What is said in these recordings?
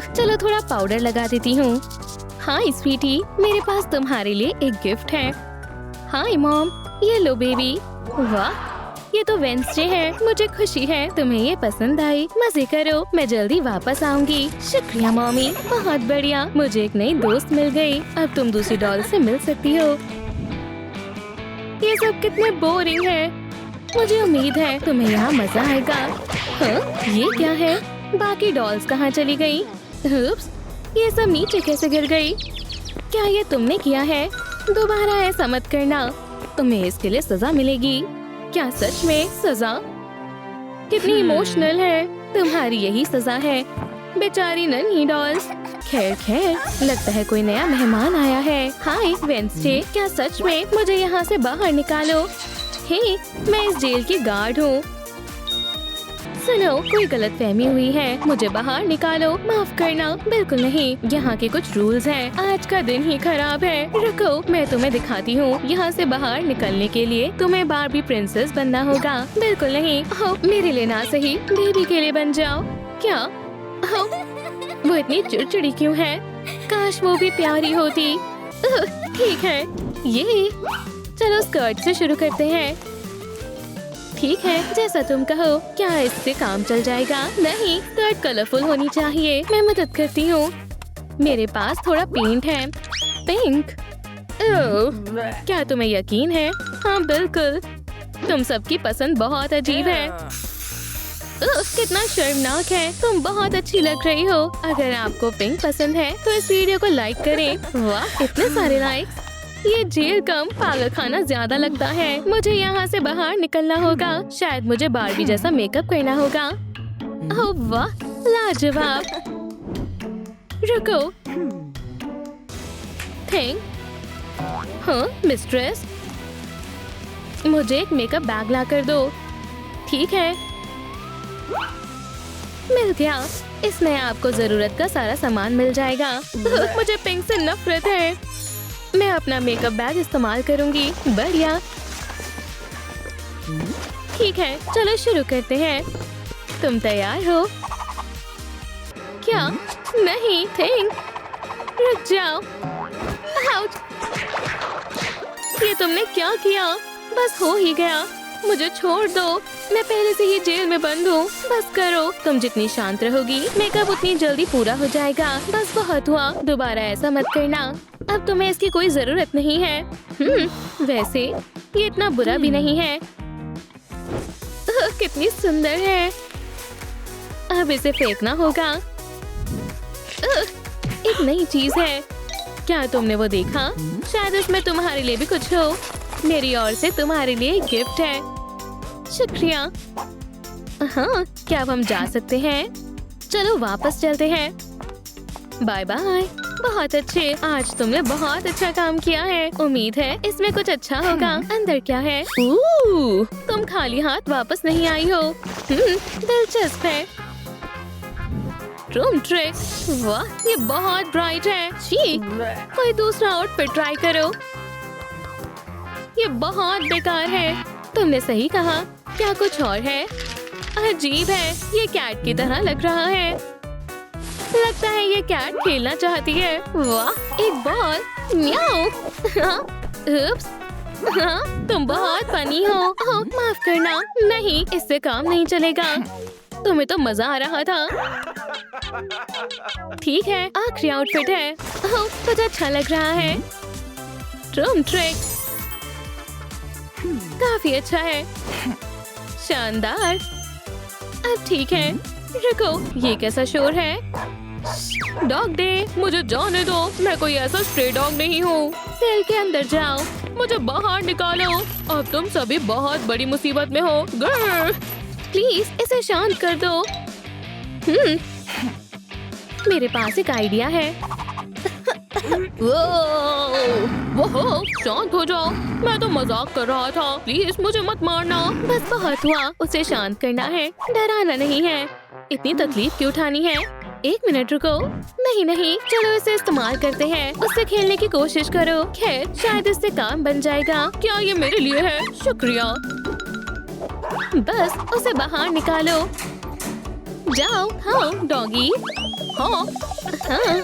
चलो थोड़ा पाउडर लगा देती हूँ। हाय स्वीटी, मेरे पास तुम्हारे लिए एक गिफ्ट है। हाय मॉम, ये लो बेबी। वाह, ये तो वेंसडे है। मुझे खुशी है तुम्हें ये पसंद आई। मजे करो, मैं जल्दी वापस आऊंगी। शुक्रिया मॉमी, बहुत बढ़िया। मुझे एक नई दोस्त मिल गई। अब तुम दूसरी डॉल से मिल सकती हो। ये सब कितने बोरिंग है। मुझे उम्मीद है तुम्हें यहाँ मजा आएगा। हाँ, ये क्या है? बाकी डॉल्स कहाँ चली गई? उप्स, ये सब नीचे कैसे गिर गई? क्या ये तुमने किया है? दोबारा ऐसा मत करना, तुम्हें इसके लिए सजा मिलेगी। क्या सच में सजा? कितनी इमोशनल है। तुम्हारी यही सजा है, बेचारी नन्ही डॉल्स। खैर खैर, लगता है कोई नया मेहमान आया है। हाय वेंसडे, क्या सच में? मुझे यहाँ से बाहर निकालो। हे, मैं इस जेल की गार्ड हूँ। सुनो, कोई गलतफहमी हुई है। मुझे बाहर निकालो। माफ करना, बिल्कुल नहीं। यहाँ के कुछ रूल्स हैं। आज का दिन ही खराब है। रुको, मैं तुम्हें दिखाती हूँ। यहाँ से बाहर निकलने के लिए तुम्हें बार्बी प्रिंसेस बनना होगा। बिल्कुल नहीं। हो, मेरे लिए ना सही, बेबी के लिए बन जाओ। क्या? हो, वो इतनी चिड़चिड़ी क्यों है? काश वो भी प्यारी होती। ठीक है, ये चलो स्कर्ट से शुरू करते हैं। ठीक है, जैसा तुम कहो। क्या इससे काम चल जाएगा? नहीं, स्कर्ट कलरफुल होनी चाहिए। मैं मदद करती हूँ। मेरे पास थोड़ा पेंट है। पिंक। ओह, क्या तुम्हें यकीन है? हाँ बिल्कुल। तुम सबकी पसंद बहुत अजीब है। कितना शर्मनाक है। तुम बहुत अच्छी लग रही हो। अगर आपको पिंक पसंद है तो इस वीडियो को लाइक करें। वाह, इतने सारे लाइक्स। ये जेल कम पागल खाना ज्यादा लगता है। मुझे यहाँ से बाहर निकलना होगा। शायद मुझे बार्बी जैसा मेकअप करना होगा। ओह वाह, लाजवाब। रुको, थिंक। हाँ मिस्ट्रेस, मुझे एक मेकअप बैग ला कर दो। ठीक है, मिल गया। इसमें आपको जरूरत का सारा सामान मिल जाएगा। मुझे पिंक से नफरत है। मैं अपना मेकअप बैग इस्तेमाल करूंगी। बढ़िया। ठीक है, चलो शुरू करते हैं। तुम तैयार हो? क्या? नहीं, थिंक। रुक जाओ। आउच! ये तुमने क्या किया? बस हो ही गया। मुझे छोड़ दो। मैं पहले से ही जेल में बंद हूँ। बस करो। तुम जितनी शांत रहोगी, मेकअप उतनी जल्दी पूरा हो जाएगा। बस बहुत हुआ। दोबारा ऐसा मत करना। अब तुम्हें इसकी कोई जरूरत नहीं है। वैसे ये इतना बुरा भी नहीं है। कितनी सुंदर है। अब इसे फेंकना होगा। एक नई चीज है। क्या तुमने वो देखा? शायद उसमें तुम्हारे लिए भी कुछ हो। मेरी ओर से तुम्हारे लिए एक गिफ्ट है। शुक्रिया। हाँ, क्या अब हम जा सकते हैं? चलो वापस चलते हैं। Bye bye. बहुत अच्छे। आज तुमने बहुत अच्छा काम किया है। उम्मीद है इसमें कुछ अच्छा होगा। अंदर क्या है? तुम खाली हाथ वापस नहीं आई हो। दिलचस्प है। Room trick. वाह, ये बहुत ब्राइट है। छी, कोई दूसरा आउटफिट ट्राई करो। ये बहुत बेकार है। तुमने सही कहा। क्या कुछ और है? अजीब है। ये कैट की तरह लग रहा है। लगता है ये कैट खेलना चाहती है। वाह, एक बॉल। म्याऊ। उप्स। हाँ, तुम बहुत फनी हो। ओह, माफ करना। नहीं, इससे काम नहीं चलेगा। तुम्हें तो मजा आ रहा था। ठीक है, आखिरी आउटफिट है। ओह, कुछ अच्छा लग रहा है। रूम ट्रिक काफी अच्छा है। शानदार। अब ठीक है। रुको, ये कैसा शोर है? Dog day. मुझे जाने दो। मैं कोई ऐसा स्ट्रे डॉग नहीं हूँ। सेल के अंदर जाओ। मुझे बाहर निकालो। अब तुम सभी बहुत बड़ी मुसीबत में हो। प्लीज इसे शांत कर दो। मेरे पास एक आइडिया है। वो शांत हो जाओ। मैं तो मजाक कर रहा था। प्लीज मुझे मत मारना। बस बहुत हुआ। उसे शांत करना है, डराना नहीं है। इतनी तकलीफ क्यों उठानी है? एक मिनट रुको। नहीं, चलो इसे इस्तेमाल करते हैं। उससे खेलने की कोशिश करो। खैर, शायद इससे काम बन जाएगा। क्या ये मेरे लिए है? शुक्रिया। बस उसे बाहर निकालो। जाओ, खाओ डॉगी। हाँ हाँ,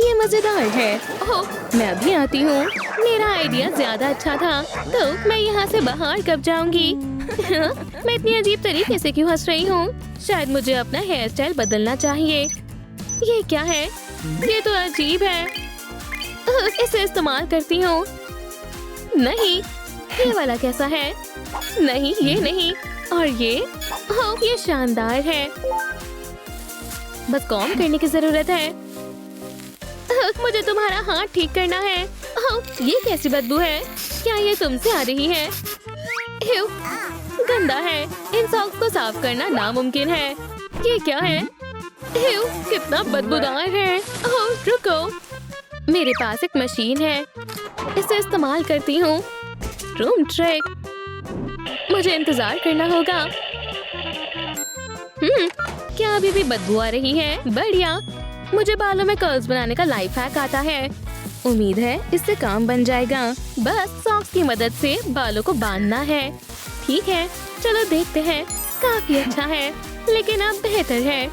ये मजेदार है। ओह, मैं अभी आती हूँ। मेरा आइडिया ज्यादा अच्छा था, तो मैं यहाँ से बाहर कब जाऊंगी? मैं इतनी अजीब तरीके से क्यों हंस रही हूँ? शायद मुझे अपना हेयर स्टाइल बदलना चाहिए। ये क्या है? ये तो अजीब है। इसे इस्तेमाल करती हूँ। नहीं, ये वाला कैसा है? नहीं, ये नहीं। और ये? ओह, ये शानदार है। बस कॉम्ब करने की जरूरत है। मुझे तुम्हारा हाथ ठीक करना है। ओह, ये कैसी बदबू है? क्या ये तुमसे आ रही है? एव, गंदा है। इन सॉक्स को साफ करना नामुमकिन है। ये क्या है? एव, कितना बदबूदार है। ओह, रुको, मेरे पास एक मशीन है। इसे इस्तेमाल करती हूँ। Room trick. मुझे इंतजार करना होगा। क्या अभी भी बदबू आ रही है? बढ़िया। मुझे बालों में कर्ल्स बनाने का लाइफ हैक आता है। उम्मीद है इससे काम बन जाएगा। बस सॉक्स की मदद से बालों को बांधना है। ठीक है, चलो देखते हैं। काफी अच्छा है, लेकिन अब बेहतर है।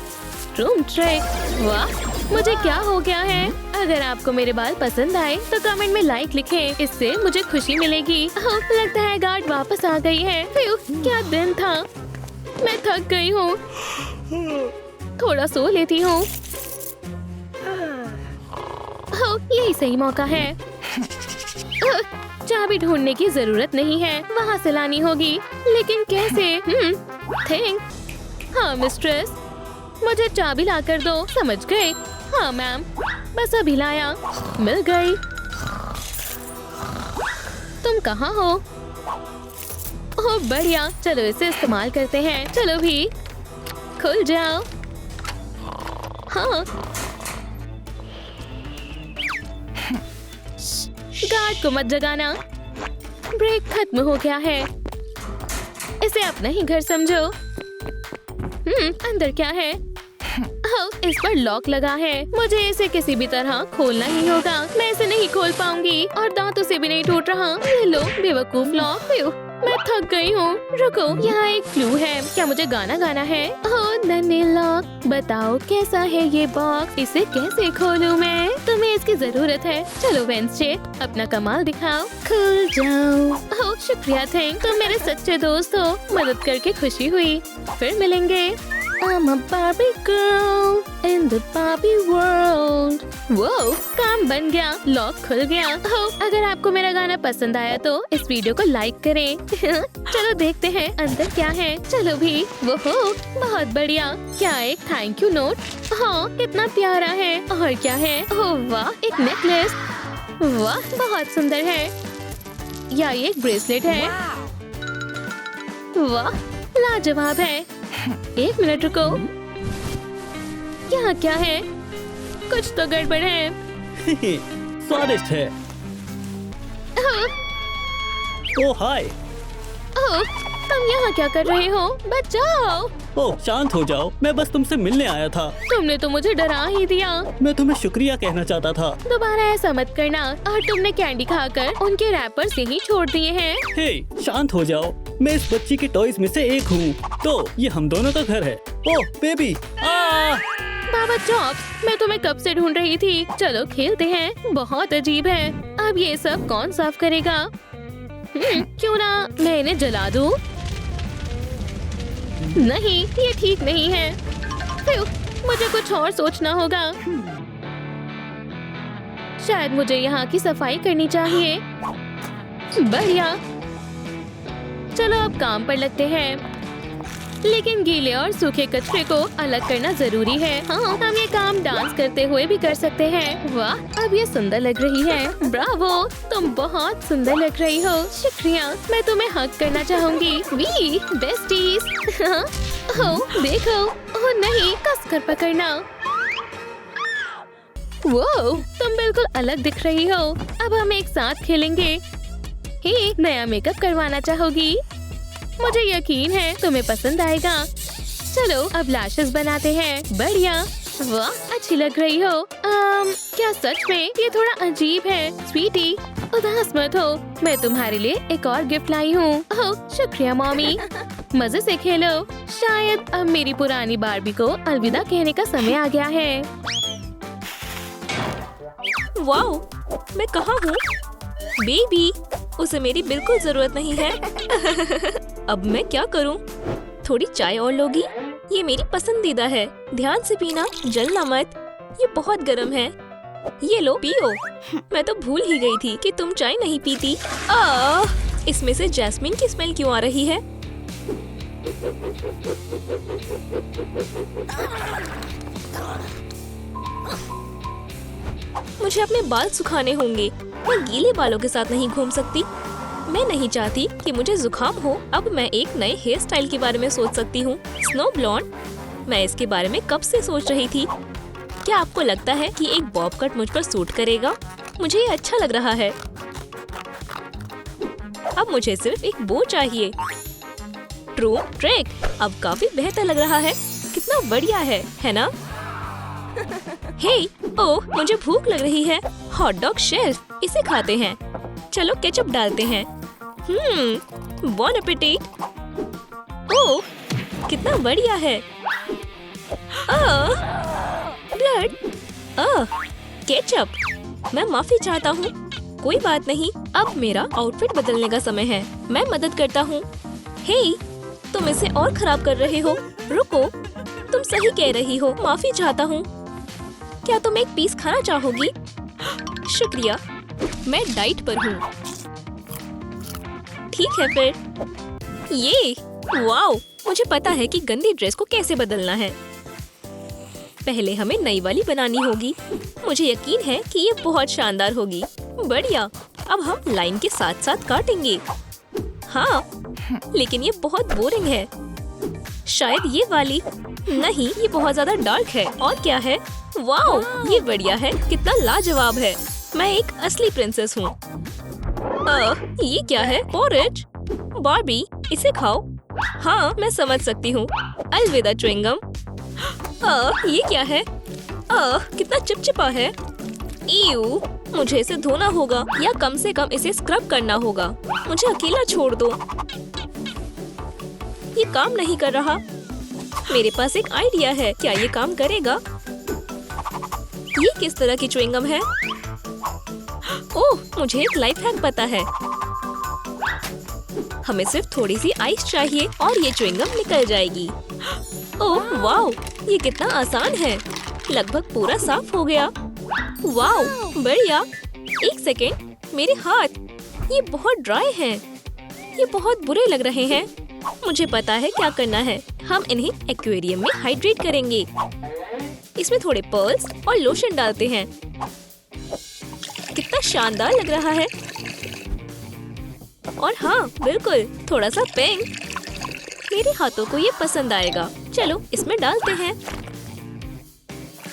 Room trick. वाह, मुझे क्या हो गया है? अगर आपको मेरे बाल पसंद आए तो कमेंट में लाइक लिखें। इससे मुझे खुशी मिलेगी। लगता है गार्ड वापस आ गई है। क्या दिन था। मैं थक गई हूँ। थोड़ा सो लेती हूँ। यही सही मौका है। चाबी ढूंढने की जरूरत नहीं है, वहाँ से लानी होगी। लेकिन कैसे? थिंक। हाँ मिस्ट्रेस, मुझे चाबी ला कर दो। समझ गए? हाँ मैम, बस अभी लाया। मिल गई। तुम कहाँ हो? ओह बढ़िया, चलो इसे इस्तेमाल करते हैं। चलो भी, खुल जाओ। हाँ, गार्ड को मत जगाना। ब्रेक खत्म हो गया है। इसे अपना ही घर समझो। अंदर क्या है? इस पर लॉक लगा है। मुझे इसे किसी भी तरह खोलना ही होगा। मैं इसे नहीं खोल पाऊंगी और दांतों से भी नहीं टूट रहा। ये लो, बेवकूफ लॉक। मैं थक गई हूँ। रुको, यहाँ एक क्लू है। क्या मुझे गाना गाना है? ओह नन्हे लॉक, बताओ कैसा है ये बॉक्स? इसे कैसे खोलूँ मैं? तुम्हें इसकी जरूरत है। चलो वेंसडे, अपना कमाल दिखाओ। खुल जाओ। ओह शुक्रिया थैंक, तुम मेरे सच्चे दोस्त हो। मदद करके खुशी हुई। फिर मिलेंगे। I'm a Barbie girl in the Barbie world. वो काम बन गया, लॉक खुल गया। अगर आपको मेरा गाना पसंद आया तो इस वीडियो को लाइक करें। चलो देखते हैं अंदर क्या है। चलो भी। वो बहुत बढ़िया। क्या एक थैंक यू नोट? हाँ, कितना प्यारा है। और क्या है? ओह वाह, एक नेकलेस। वाह, बहुत सुंदर है। या ये एक ब्रेसलेट है। वाह, लाजवाब है। एक मिनट रुको, यहाँ क्या है? कुछ तो गड़बड़ है। स्वादिष्ट है। ओह हाय। ओह, तुम यहाँ क्या कर रहे हो? बचाओ। ओह शांत हो जाओ, मैं बस तुमसे मिलने आया था। तुमने तो मुझे डरा ही दिया। मैं तुम्हें शुक्रिया कहना चाहता था। दोबारा ऐसा मत करना। और तुमने कैंडी खाकर उनके रैपर्स यहीं छोड़ दिए हैं। हे, शांत हो जाओ। मैं इस बच्ची की टॉयज में से एक हूँ, तो ये हम दोनों का घर है। ओह बेबी। बाबा चॉप्स, मैं तुम्हें कब से ढूंढ रही थी। चलो खेलते हैं। बहुत अजीब है। अब ये सब कौन साफ करेगा? क्यों ना मैं इन्हें जला दूं? नहीं, ये ठीक नहीं है। मुझे कुछ और सोचना होगा। शायद मुझे यहाँ की सफाई करनी चाहिए। बढ़िया, चलो अब काम पर लगते हैं। लेकिन गीले और सूखे कचरे को अलग करना जरूरी है। हाँ, हम ये काम डांस करते हुए भी कर सकते हैं। वाह, अब ये सुंदर लग रही है। ब्रावो, तुम बहुत सुंदर लग रही हो। शुक्रिया, मैं तुम्हें हग करना चाहूंगी। We besties. ओह देखो। ओह नहीं, कस कर पकड़ना। वो, तुम बिल्कुल अलग दिख रही हो। अब हम एक साथ खेलेंगे। हे, नया मेकअप करवाना चाहोगी? मुझे यकीन है तुम्हें पसंद आएगा। चलो अब लैशेस बनाते हैं। बढ़िया, वाह अच्छी लग रही हो। क्या सच में ये थोड़ा अजीब है? स्वीटी, उदास मत हो, मैं तुम्हारे लिए एक और गिफ्ट लाई हूँ। ओह शुक्रिया मॉमी। मजे से खेलो। शायद अब मेरी पुरानी बार्बी को अलविदा कहने का समय आ गया है। वाओ, मैं कहाँ हूँ? बेबी, उसे मेरी बिल्कुल जरूरत नहीं है। अब मैं क्या करूँ? थोड़ी चाय और लोगी? ये मेरी पसंदीदा है। ध्यान से पीना, जलना मत। ये बहुत गर्म है। ये लो, पियो। मैं तो भूल ही गई थी कि तुम चाय नहीं पीती। इसमें से जैस्मिन की स्मेल क्यों आ रही है? मुझे अपने बाल सुखाने होंगे। मैं गीले बालों के साथ नहीं घूम सकती। मैं नहीं चाहती कि मुझे जुकाम हो। अब मैं एक नए हेयर स्टाइल के बारे में सोच सकती हूँ। Snow blonde. मैं इसके बारे में कब से सोच रही थी। क्या आपको लगता है कि एक बॉब कट मुझ पर सूट करेगा? मुझे ये अच्छा लग रहा है। अब मुझे सिर्फ एक बो चाहिए। True trick. अब काफी बेहतर लग रहा है। कितना बढ़िया है ना? हे, ओह, मुझे भूख लग रही है। हॉट डॉग शेल्फ, इसे खाते हैं। चलो केचप डालते हैं। बॉन एपेटिट। ओह, कितना बढ़िया है। ब्लड। केचप। मैं माफी चाहता हूँ। कोई बात नहीं। अब मेरा आउटफिट बदलने का समय है। मैं मदद करता हूँ। हे, तुम इसे और खराब कर रहे हो। रुको, तुम सही कह रही हो। माफी चाहता हूँ। क्या तुम एक पीस खाना चाहोगी? शुक्रिया, मैं डाइट पर हूँ। ठीक है फिर। ये वाओ, मुझे पता है कि गंदी ड्रेस को कैसे बदलना है। पहले हमें नई वाली बनानी होगी। मुझे यकीन है कि ये बहुत शानदार होगी। बढ़िया। अब हम लाइन के साथ साथ काटेंगे। हाँ, लेकिन ये बहुत बोरिंग है। शायद ये वाली। नहीं, ये बहुत ज्यादा डार्क है। और क्या है? वाओ, ये बढ़िया है। कितना लाजवाब है। मैं एक असली प्रिंसेस हूँ। ये क्या है? ऑरेंज। बार्बी, इसे खाओ। हाँ, मैं समझ सकती हूँ। अलविदा च्युइंगम। ये क्या है? कितना चिपचिपा है। ईयू, मुझे इसे धोना होगा या कम से कम इसे स्क्रब करना होगा। मुझे अकेला छोड़ दो। ये काम नहीं कर रहा। मेरे पास एक आइडिया है। क्या ये काम करेगा? ये किस तरह की च्युइंगम है? ओह, मुझे एक लाइफ हैक पता है। हमें सिर्फ थोड़ी सी आइस चाहिए और ये च्युइंगम निकल जाएगी। ओह वाओ, ये कितना आसान है। लगभग पूरा साफ हो गया। वाओ, बढ़िया। एक सेकेंड, मेरे हाथ, ये बहुत ड्राई हैं। ये बहुत बुरे लग रहे हैं। मुझे पता है क्या करना है। हम इन्हें एक्वेरियम में हाइड्रेट करेंगे। इसमें थोड़े पर्ल्स और लोशन डालते हैं। कितना शानदार लग रहा है। और हाँ, बिल्कुल, थोड़ा सा पिंक। मेरे हाथों को ये पसंद आएगा। चलो इसमें डालते हैं।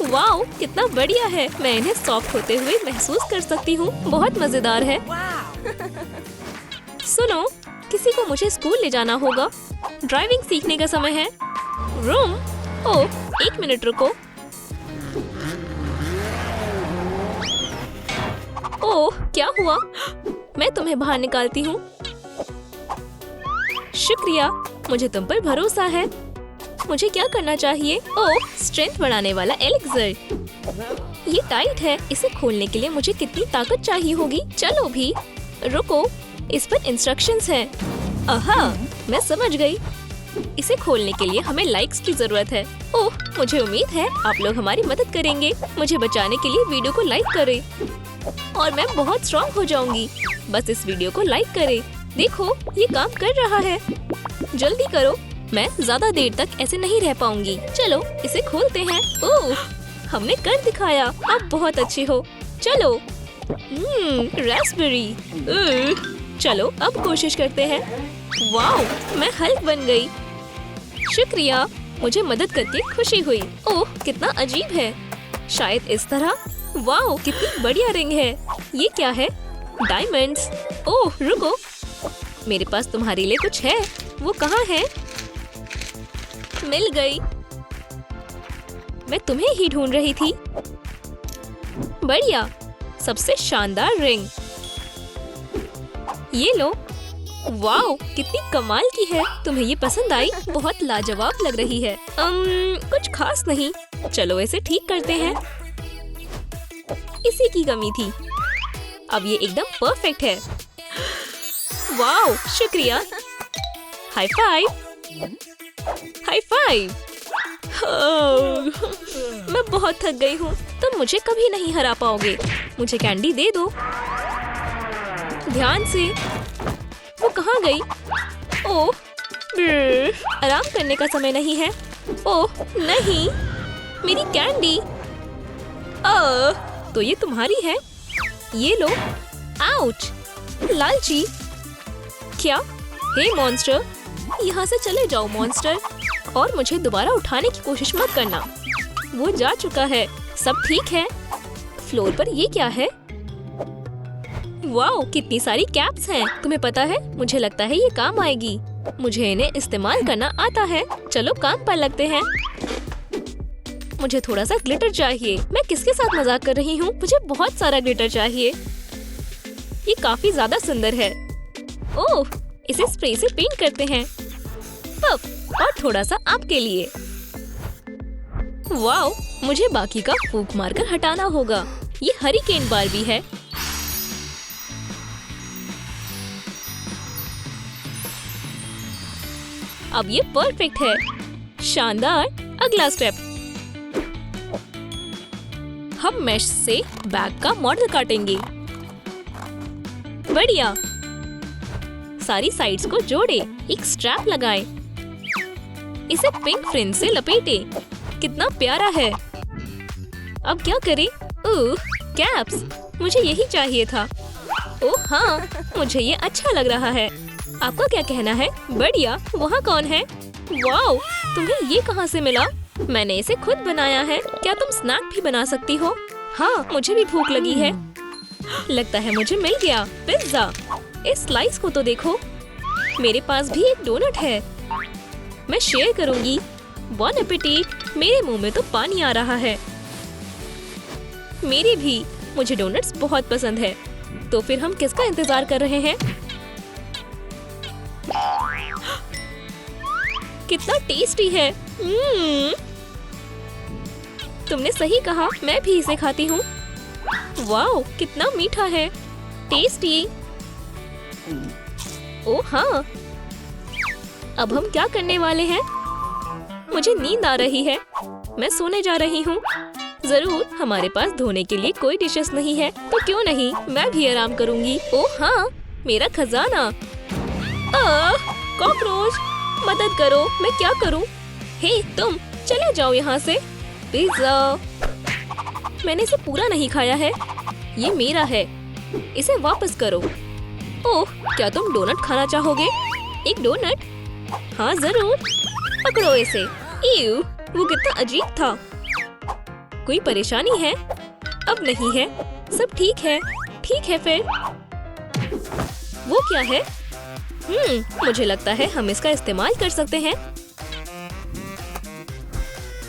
वाओ, कितना बढ़िया है। मैं इन्हें सॉफ्ट होते हुए महसूस कर सकती हूँ। बहुत मजेदार है। सुनो, किसी को मुझे स्कूल ले जाना होगा। ड्राइविंग सीखने का समय है। रूम। ओह, एक मिनट रुको। ओह, क्या हुआ? मैं तुम्हें बाहर निकालती हूँ। शुक्रिया, मुझे तुम पर भरोसा है। मुझे क्या करना चाहिए? ओह, स्ट्रेंथ बढ़ाने वाला एलिक्सर। ये टाइट है। इसे खोलने के लिए मुझे कितनी ताकत चाहिए होगी? चलो भी, रुको, इस पर इंस्ट्रक्शंस हैं। आहा, मैं समझ गई। इसे खोलने के लिए हमें लाइक्स की जरूरत है। ओह, मुझे उम्मीद है आप लोग हमारी मदद करेंगे। मुझे बचाने के लिए वीडियो को लाइक करें और मैं बहुत स्ट्रॉन्ग हो जाऊंगी। बस इस वीडियो को लाइक करें। देखो, ये काम कर रहा है। जल्दी करो, मैं ज्यादा देर तक ऐसे नहीं रह पाऊंगी। चलो इसे खोलते हैं। ओह, हमने कर दिखाया। आप बहुत अच्छे हो। चलो। रास्पबेरी। चलो अब कोशिश करते हैं। वाओ, मैं हल्क बन गई। शुक्रिया, मुझे मदद करके खुशी हुई। ओह, कितना अजीब है। शायद इस तरह। वाओ, कितनी बढ़िया रिंग है। ये क्या है? डायमंड्स। ओह, रुको, मेरे पास तुम्हारे लिए कुछ है। वो कहाँ है? मिल गई। मैं तुम्हें ही ढूंढ रही थी। बढ़िया, सबसे शानदार रिंग। ये लो। वाओ, कितनी कमाल की है। तुम्हें ये पसंद आई? बहुत लाजवाब लग रही है। कुछ खास नहीं। चलो इसे ठीक करते हैं। इसी की कमी थी। अब ये एकदम परफेक्ट है। वाओ, शुक्रिया। High five. High five. मैं बहुत थक गई हूँ। तुम मुझे कभी नहीं हरा पाओगे। मुझे कैंडी दे दो। ध्यान से। वो कहाँ गई? ओह, आराम करने का समय नहीं है। ओह नहीं, मेरी कैंडी। तो ये तुम्हारी है। ये लो। आउच, लालची। क्या? हे मॉन्स्टर, यहाँ से चले जाओ मॉन्स्टर। और मुझे दोबारा उठाने की कोशिश मत करना। वो जा चुका है। सब ठीक है। फ्लोर पर ये क्या है? वाओ, कितनी सारी कैप्स हैं। तुम्हें पता है, मुझे लगता है ये काम आएगी। मुझे इन्हें इस्तेमाल करना आता है। चलो काम पर लगते हैं। मुझे थोड़ा सा ग्लिटर चाहिए। मैं किसके साथ मजाक कर रही हूँ? मुझे बहुत सारा ग्लिटर चाहिए। ये काफी ज्यादा सुंदर है। ओह, इसे स्प्रे से पेंट करते हैं। पफ, और थोड़ा सा आपके लिए। वाओ, मुझे बाकी का फूंक मारकर हटाना होगा। ये हरिकेन बारबी है। अब ये परफेक्ट है। शानदार। अगला स्टेप। हम मेश से बैग का मॉडल काटेंगे। बढ़िया। सारी साइड्स को जोड़े। एक स्ट्रैप लगाए। इसे पिंक फ्रिंज से लपेटे। कितना प्यारा है। अब क्या करें? कैप्स, मुझे यही चाहिए था। ओह हाँ, मुझे ये अच्छा लग रहा है। आपका क्या कहना है? बढ़िया। वहाँ कौन है? वाओ, तुम्हें ये कहाँ से मिला? मैंने इसे खुद बनाया है। क्या तुम स्नैक भी बना सकती हो? हाँ, मुझे भी भूख लगी है। लगता है मुझे मिल गया पिज्जा। इस स्लाइस को तो देखो। मेरे पास भी एक डोनट है। मैं शेयर करूंगी। बॉन एपेटिट। मेरे मुंह में तो पानी आ रहा है। मेरी भी। मुझे डोनट्स बहुत पसंद है। तो फिर हम किसका इंतजार कर रहे हैं? कितना टेस्टी है। तुमने सही कहा, मैं भी इसे खाती हूँ। वाओ, कितना मीठा है। टेस्टी। ओह हाँ, अब हम क्या करने वाले हैं? मुझे नींद आ रही है। मैं सोने जा रही हूँ। जरूर, हमारे पास धोने के लिए कोई डिशेस नहीं है, तो क्यों नहीं, मैं भी आराम करूँगी। ओह हाँ, मेरा खजाना। कॉकरोच, मदद करो। मैं क्या करूँ? हे तुम, चले जाओ यहाँ से। पिज्जा। मैंने इसे पूरा नहीं खाया है। ये मेरा है। इसे वापस करो। ओह, क्या तुम डोनट खाना चाहोगे? एक डोनट? हाँ जरूर। पकड़ो इसे। ईव, वो कितना अजीब था। कोई परेशानी है? अब नहीं है। सब ठीक है। ठीक है फिर। वो क्या है? मुझे लगता है हम इसका इस्तेमाल कर सकते हैं।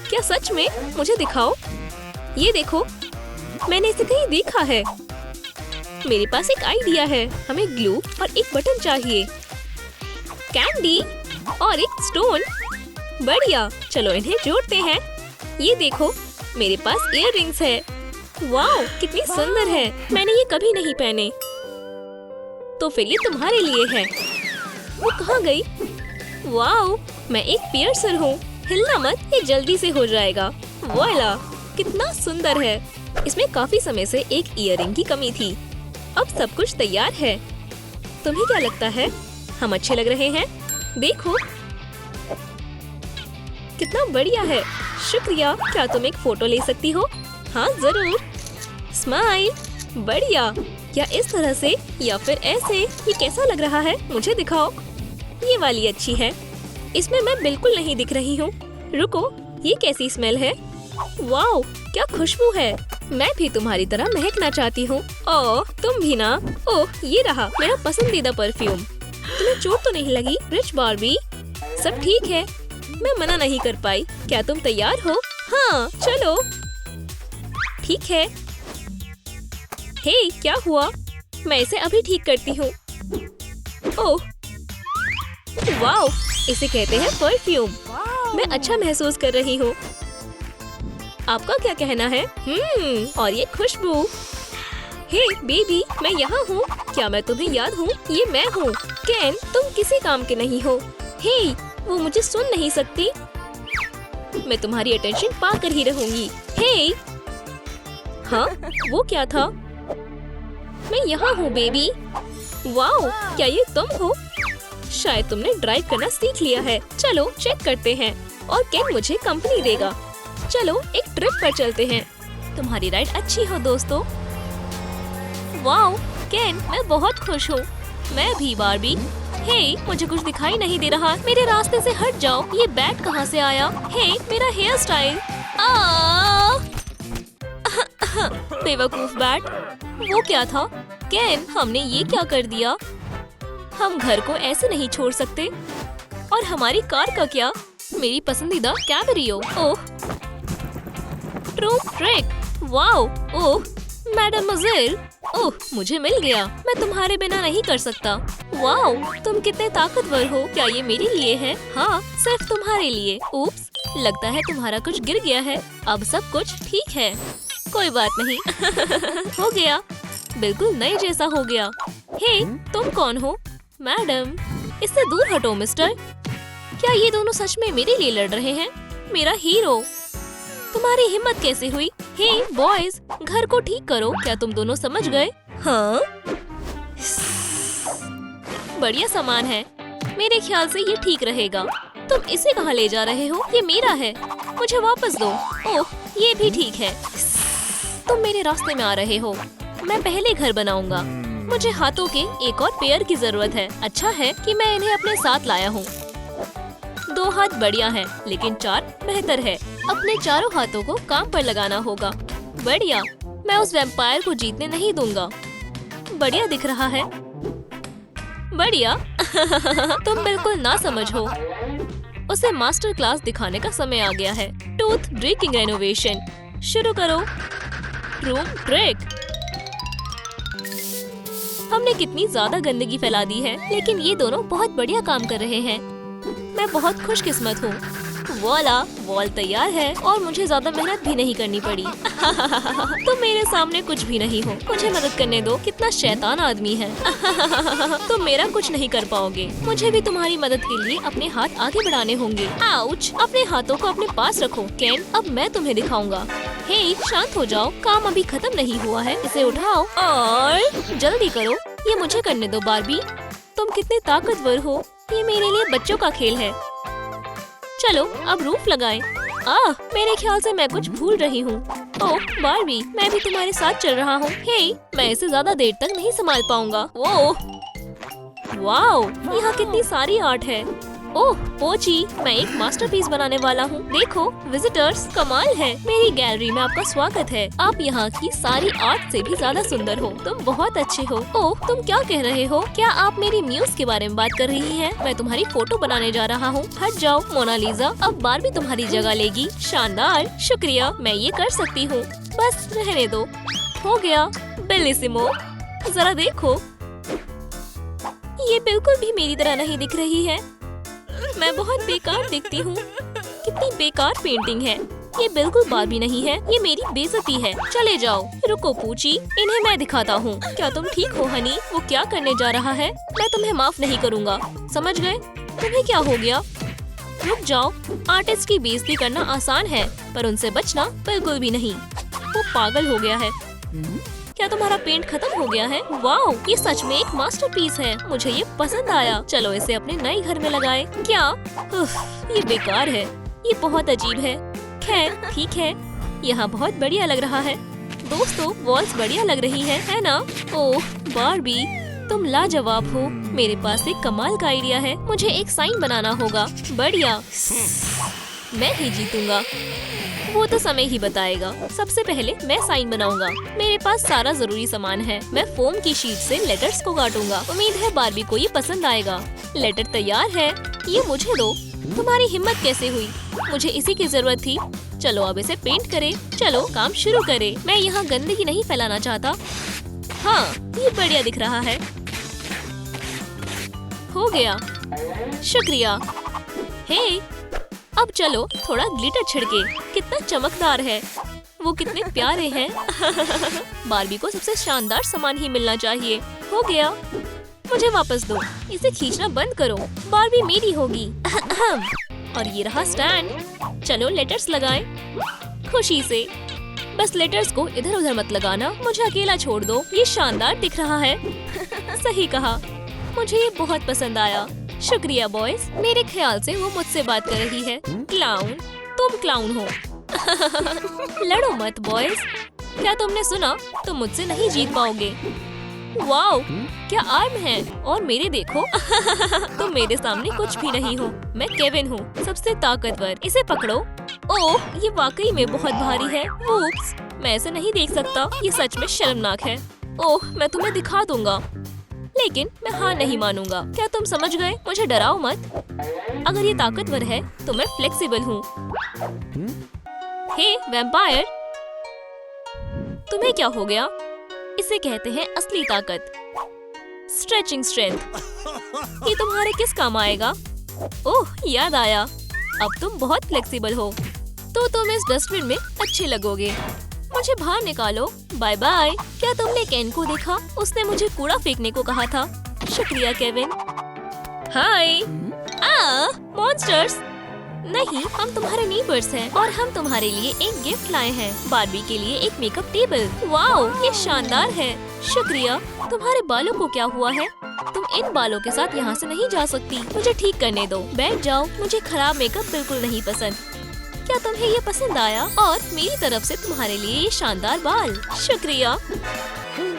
क्या सच में? मुझे दिखाओ। ये देखो, मैंने इसे कहीं देखा है। मेरे पास एक आइडिया है। हमें ग्लू और एक बटन चाहिए। कैंडी और एक स्टोन। बढ़िया, चलो इन्हें जोड़ते हैं। ये देखो, मेरे पास इयररिंग्स है। वाओ, कितनी सुंदर है। मैंने ये कभी नहीं पहने। तो फिर ये तुम्हारे लिए है। वो कहाँ गई? वाओ, मैं एक पियर्सर हूँ। हिलना मत, ये जल्दी से हो जाएगा। वाला, कितना सुंदर है। इसमें काफी समय से एक इयररिंग की कमी थी। अब सब कुछ तैयार है। तुम्हें क्या लगता है? हम अच्छे लग रहे हैं? देखो, कितना बढ़िया है। शुक्रिया। क्या तुम एक फोटो ले सकती हो? हाँ जरूर। स्माइल। बढ़िया। क्या इस तरह से या फिर ऐसे? ये कैसा लग रहा है? मुझे दिखाओ। ये वाली अच्छी है। इसमें मैं बिल्कुल नहीं दिख रही हूँ। रुको, ये कैसी स्मेल है? वाओ, क्या खुशबू है। मैं भी तुम्हारी तरह महकना चाहती हूँ। ओह, तुम भी ना। ओह, ये रहा मेरा पसंदीदा परफ्यूम। तुम्हें चोट तो नहीं लगी रिच बार्बी? सब ठीक है। मैं मना नहीं कर पाई। क्या तुम तैयार हो? हाँ, चलो। ठीक है। हे, क्या हुआ? मैं इसे अभी ठीक करती हूँ। ओह, वाओ, इसे कहते हैं परफ्यूम। मैं अच्छा महसूस कर रही हूँ। आपका क्या कहना है? और ये खुशबू। हे बेबी, मैं यहाँ हूँ। क्या मैं तुम्हें याद हूँ? ये मैं हूँ। केन, तुम किसी काम के नहीं हो। हे, वो मुझे सुन नहीं सकती। मैं तुम्हारी अटेंशन पाकर ही रहूंगी। हे, हाँ, वो क्या था? मैं यहाँ हूँ बेबी। वाओ, क्या ये तुम हो? शायद तुमने ड्राइव करना सीख लिया है। चलो चेक करते हैं और केन मुझे कंपनी देगा। चलो एक ट्रिप पर चलते हैं। तुम्हारी राइड अच्छी हो दोस्तों। वाओ केन, मैं बहुत खुश हूँ। मैं भी बार्बी। हे, मुझे कुछ दिखाई नहीं दे रहा। मेरे रास्ते से हट जाओ। ये बैट कहाँ से आया? हे, मेरा हेयर स्टाइल। बेवकूफ बैट। वो क्या था? केन, हमने ये क्या कर दिया? हम घर को ऐसे नहीं छोड़ सकते। और हमारी कार का क्या? मेरी पसंदीदा कैमरियो। ओह, ट्रू ट्रिक। वाओ, ओह, मैडम मजेल। ओह, मुझे मिल गया। मैं तुम्हारे बिना नहीं कर सकता। वाओ, तुम कितने ताकतवर हो। क्या ये मेरे लिए है? हाँ, सिर्फ तुम्हारे लिए। उप्स, लगता है तुम्हारा कुछ गिर गया है। अब सब कुछ ठीक है। कोई बात नहीं। हो गया, बिल्कुल नए जैसा हो गया। हे, तुम कौन हो? मैडम, इससे दूर हटो मिस्टर। क्या ये दोनों सच में मेरे लिए लड़ रहे हैं? मेरा हीरो। तुम्हारी हिम्मत कैसे हुई? हे बॉयज, घर को ठीक करो। क्या तुम दोनों समझ गए? हाँ, बढ़िया सामान है। मेरे ख्याल से ये ठीक रहेगा। तुम इसे कहाँ ले जा रहे हो? ये मेरा है, मुझे वापस दो। ओह, ये भी ठीक है। तुम मेरे रास्ते में आ रहे हो। मैं पहले घर बनाऊंगा। मुझे हाथों के एक और पेयर की जरूरत है। अच्छा है कि मैं इन्हें अपने साथ लाया हूँ। 2 हाथ बढ़िया है, लेकिन 4 बेहतर है। अपने चारों हाथों को काम पर लगाना होगा। बढ़िया, मैं उस वैम्पायर को जीतने नहीं दूंगा। बढ़िया दिख रहा है। बढ़िया। तुम बिल्कुल ना समझो। उसे मास्टर क्लास दिखाने का समय आ गया है। टूथ ड्रिंकिंग रेनोवेशन शुरू करो। Room trick. हमने कितनी ज्यादा गंदगी फैला दी है, लेकिन ये दोनों बहुत बढ़िया काम कर रहे हैं। मैं बहुत खुशकिस्मत हूँ। वॉला, वॉल तैयार है और मुझे ज्यादा मेहनत भी नहीं करनी पड़ी। तुम मेरे सामने कुछ भी नहीं हो। मुझे मदद करने दो। कितना शैतान आदमी है। तुम मेरा कुछ नहीं कर पाओगे। मुझे भी तुम्हारी मदद के लिए अपने हाथ आगे बढ़ाने होंगे। आउच! अपने हाथों को अपने पास रखो। केन, अब मैं तुम्हें दिखाऊंगा। हे, शांत हो जाओ। काम अभी खत्म नहीं हुआ है। इसे उठाओ और जल्दी करो। ये मुझे करने दो बार्बी। तुम कितने ताकतवर हो। ये मेरे लिए बच्चों का खेल है। चलो अब रूफ लगाएं। मेरे ख्याल से मैं कुछ भूल रही हूँ। ओह बार्बी, मैं भी तुम्हारे साथ चल रहा हूँ। हे, मैं इसे ज्यादा देर तक नहीं संभाल पाऊंगा। वाओ, यहाँ कितनी सारी आर्ट है। ओह पोची, मैं एक मास्टरपीस बनाने वाला हूँ। देखो विजिटर्स, कमाल है। मेरी गैलरी में आपका स्वागत है। आप यहाँ की सारी आर्ट से भी ज्यादा सुंदर हो। तुम बहुत अच्छे हो। ओह, तुम क्या कह रहे हो? क्या आप मेरी म्यूज के बारे में बात कर रही हैं? मैं तुम्हारी फोटो बनाने जा रहा हूँ। हट जाओ मोनालिसा, अब बार्बी तुम्हारी जगह लेगी। शानदार, शुक्रिया, मैं ये कर सकती हूँ। बस रहने दो। हो गया। बेलिसिमो, जरा देखो, ये बिल्कुल भी मेरी तरह नहीं दिख रही है। मैं बहुत बेकार दिखती हूँ। कितनी बेकार पेंटिंग है। ये बिल्कुल बार्बी नहीं है। ये मेरी बेइज्जती है। चले जाओ। रुको पूची, इन्हें मैं दिखाता हूँ। क्या तुम ठीक हो हनी? वो क्या करने जा रहा है? मैं तुम्हें माफ नहीं करूँगा। समझ गए? तुम्हें क्या हो गया? रुक जाओ। आर्टिस्ट की बेइज्जती करना आसान है, पर उनसे बचना बिल्कुल भी नहीं। वो पागल हो गया है। क्या तुम्हारा पेंट खत्म हो गया है? वाओ, ये सच में एक मास्टरपीस है। मुझे ये पसंद आया। चलो इसे अपने नए घर में लगाएं। क्या? ये बेकार है। ये बहुत अजीब है। खैर ठीक है, यहाँ बहुत बढ़िया लग रहा है। दोस्तों, वॉल्स बढ़िया लग रही है ना? ओह बार्बी, तुम लाजवाब हो। मेरे पास एक कमाल का आइडिया है। मुझे एक साइन बनाना होगा। बढ़िया, मैं ही जीतूंगा। वो तो समय ही बताएगा। सबसे पहले मैं साइन बनाऊंगा। मेरे पास सारा जरूरी सामान है। मैं फोम की शीट से लेटर्स को काटूंगा। उम्मीद है बार्बी को ये पसंद आएगा। लेटर तैयार है। ये मुझे दो। तुम्हारी हिम्मत कैसे हुई? मुझे इसी की जरूरत थी। चलो अब इसे पेंट करें। चलो काम शुरू करें। मैं यहाँ गंदगी नहीं फैलाना चाहता। हाँ, ये बढ़िया दिख रहा है। हो गया। शुक्रिया। हे, अब चलो थोड़ा ग्लिटर छिड़के। कितना चमकदार है, वो कितने प्यारे हैं। बार्बी को सबसे शानदार सामान ही मिलना चाहिए। हो गया, मुझे वापस दो। इसे खींचना बंद करो, बार्बी मेरी होगी। और ये रहा स्टैंड। चलो लेटर्स लगाएं। खुशी से। बस लेटर्स को इधर उधर मत लगाना, मुझे अकेला छोड़ दो। ये शानदार दिख रहा है। सही कहा, मुझे ये बहुत पसंद आया। शुक्रिया बॉयज। मेरे ख्याल से वो मुझसे बात कर रही है। क्लाउन, तुम क्लाउन हो। लड़ो मत बॉयज। क्या तुमने सुना? तुम मुझसे नहीं जीत पाओगे। वाओ, क्या आर्म है। और मेरे देखो। तुम मेरे सामने कुछ भी नहीं हो। मैं केविन हूँ, सबसे ताकतवर। इसे पकड़ो। ओह, ये वाकई में बहुत भारी है। ऊप्स, मैं इसे नहीं देख सकता। ये सच में शर्मनाक है। ओह, मैं तुम्हें दिखा दूंगा, लेकिन मैं हार नहीं मानूंगा। क्या तुम समझ गए? मुझे डराओ मत। अगर ये ताकतवर है तो मैं फ्लेक्सिबल हूँ। हे वैम्पायर, तुम्हें क्या हो गया? इसे कहते हैं असली ताकत, स्ट्रेचिंग स्ट्रेंथ। ये तुम्हारे किस काम आएगा? ओह, याद आया, अब तुम बहुत फ्लेक्सिबल हो, तो तुम इस डस्टबिन में अच्छे लगोगे। मुझे बाहर निकालो। Bye bye. क्या तुमने केन को देखा? उसने मुझे कूड़ा फेंकने को कहा था। शुक्रिया केविन। हाय। मॉन्स्टर्स। नहीं, हम तुम्हारे नीबर्स हैं और हम तुम्हारे लिए एक गिफ्ट लाए हैं। बार्बी के लिए एक मेकअप टेबल। वाओ, ये शानदार है। शुक्रिया। तुम्हारे बालों को क्या हुआ है? तुम इन बालों के साथ यहाँ से नहीं जा सकती। मुझे ठीक करने दो। बैठ जाओ। मुझे खराब मेकअप बिल्कुल नहीं पसंद। क्या तुम्हें ये पसंद आया? और मेरी तरफ से तुम्हारे लिए ये शानदार बाल। शुक्रिया,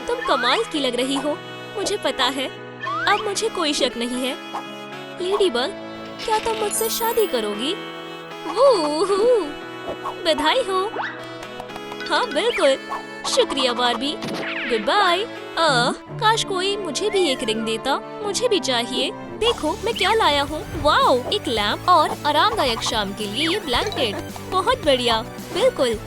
तुम कमाल की लग रही हो। मुझे पता है, अब मुझे कोई शक नहीं है। लेडीबग, क्या तुम मुझसे शादी करोगी? वूहू, बधाई हो। हाँ बिल्कुल। शुक्रिया बार्बी। Good bye. काश कोई मुझे भी एक रिंग देता। मुझे भी चाहिए। देखो मैं क्या लाया हूँ। वाओ, एक लैम्प और आरामदायक शाम के लिए ये ब्लैंकेट। बहुत बढ़िया। बिल्कुल,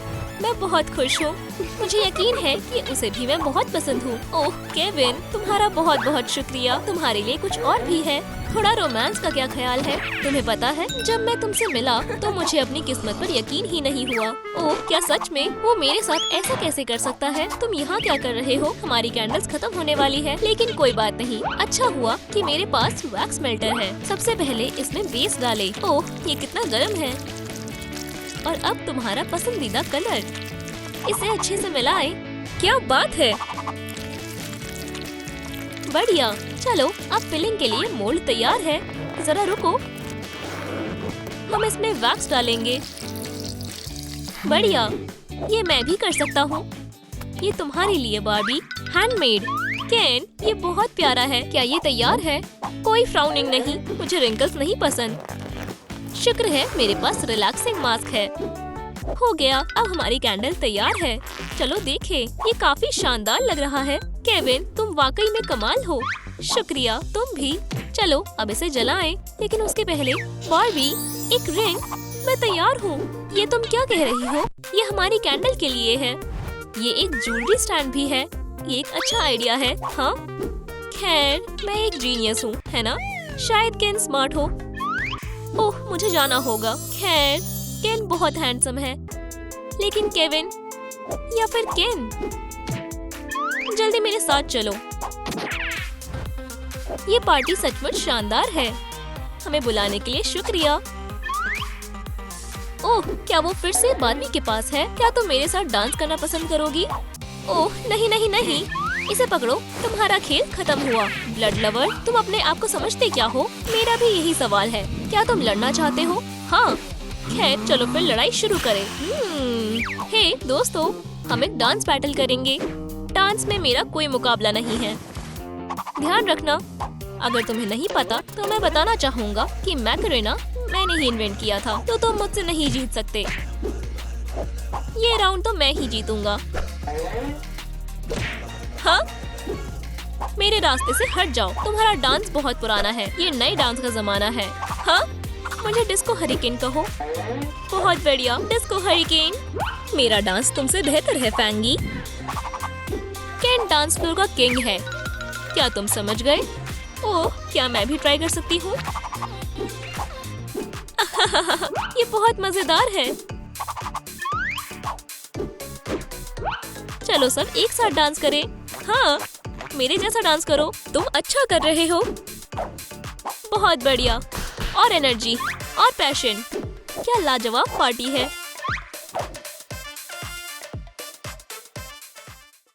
मैं बहुत खुश हूँ। मुझे यकीन है कि उसे भी मैं बहुत पसंद हूँ। ओह केविन, तुम्हारा बहुत बहुत शुक्रिया। तुम्हारे लिए कुछ और भी है। थोड़ा रोमांस का क्या ख्याल है? तुम्हें पता है, जब मैं तुमसे मिला तो मुझे अपनी किस्मत पर यकीन ही नहीं हुआ। ओह, क्या सच में? वो मेरे साथ ऐसा कैसे कर सकता है? तुम यहाँ क्या कर रहे हो? हमारी कैंडल्स खत्म होने वाली है। लेकिन कोई बात नहीं, अच्छा हुआ कि मेरे पास वैक्स मेल्टर है। सबसे पहले इसमें बेस डाले। ओह, ये कितना गर्म है। और अब तुम्हारा पसंदीदा कलर। इसे अच्छे से मिलाए। क्या बात है, बढ़िया। चलो, अब फिलिंग के लिए मोल्ड तैयार है। जरा रुको, हम इसमें वैक्स डालेंगे। बढ़िया, ये मैं भी कर सकता हूँ। ये तुम्हारे लिए बार्बी, हैंडमेड। केन, ये बहुत प्यारा है। क्या ये तैयार है? कोई फ्राउनिंग नहीं, मुझे रिंकल्स नहीं पसंद। शुक्र है मेरे पास रिलैक्सिंग मास्क है। हो गया, अब हमारी कैंडल तैयार है। चलो देखें, ये काफी शानदार लग रहा है। केविन, तुम वाकई में कमाल हो। शुक्रिया, तुम भी। चलो अब इसे जलाएं। लेकिन उसके पहले बार्बी, एक रिंग। मैं तैयार हूँ। ये तुम क्या कह रही हो? ये हमारी कैंडल के लिए है। ये एक ज्वेलरी स्टैंड भी है। ये एक अच्छा आइडिया है। हाँ, खैर मैं एक जीनियस हूँ, है ना? शायद केन स्मार्ट हो। ओह, मुझे जाना होगा। खैर, केन बहुत हैंडसम है। लेकिन केविन या फिर केन, जल्दी मेरे साथ चलो। ये पार्टी सचमुच शानदार है। हमें बुलाने के लिए शुक्रिया। ओह, क्या वो फिर से बार्बी के पास है? क्या तुम मेरे साथ डांस करना पसंद करोगी? ओह नहीं नहीं नहीं, इसे पकड़ो। तुम्हारा खेल खत्म हुआ। ब्लड लवर, तुम अपने आप को समझते क्या हो? मेरा भी यही सवाल है। क्या तुम लड़ना चाहते हो? हाँ, खैर चलो फिर लड़ाई शुरू करें। हे दोस्तों, हम एक डांस बैटल करेंगे। डांस में मेरा कोई मुकाबला नहीं है। ध्यान रखना, अगर तुम्हें नहीं पता तो मैं बताना चाहूँगा कि मैकरेना मैंने ही इन्वेंट किया था, तो तुम मुझसे नहीं जीत सकते। ये राउंड तो मैं ही जीतूंगा। हाँ, मेरे रास्ते से हट जाओ। तुम्हारा डांस बहुत पुराना है। ये नए डांस का जमाना है। हाँ, मुझे डिस्को हरिकेन कहो। बहुत बढ़िया, डिस्को हरिकेन। मेरा डांस तुमसे बेहतर है फैंगी। केन डांस फ्लोर का किंग है। क्या तुम समझ गए? ओह, क्या मैं भी ट्राई कर सकती हूँ? ये बहुत मजेदार है। चलो सब एक साथ डांस करें। हाँ, मेरे जैसा डांस करो। तुम अच्छा कर रहे हो। बहुत बढ़िया। और एनर्जी और पैशन। क्या लाजवाब पार्टी है।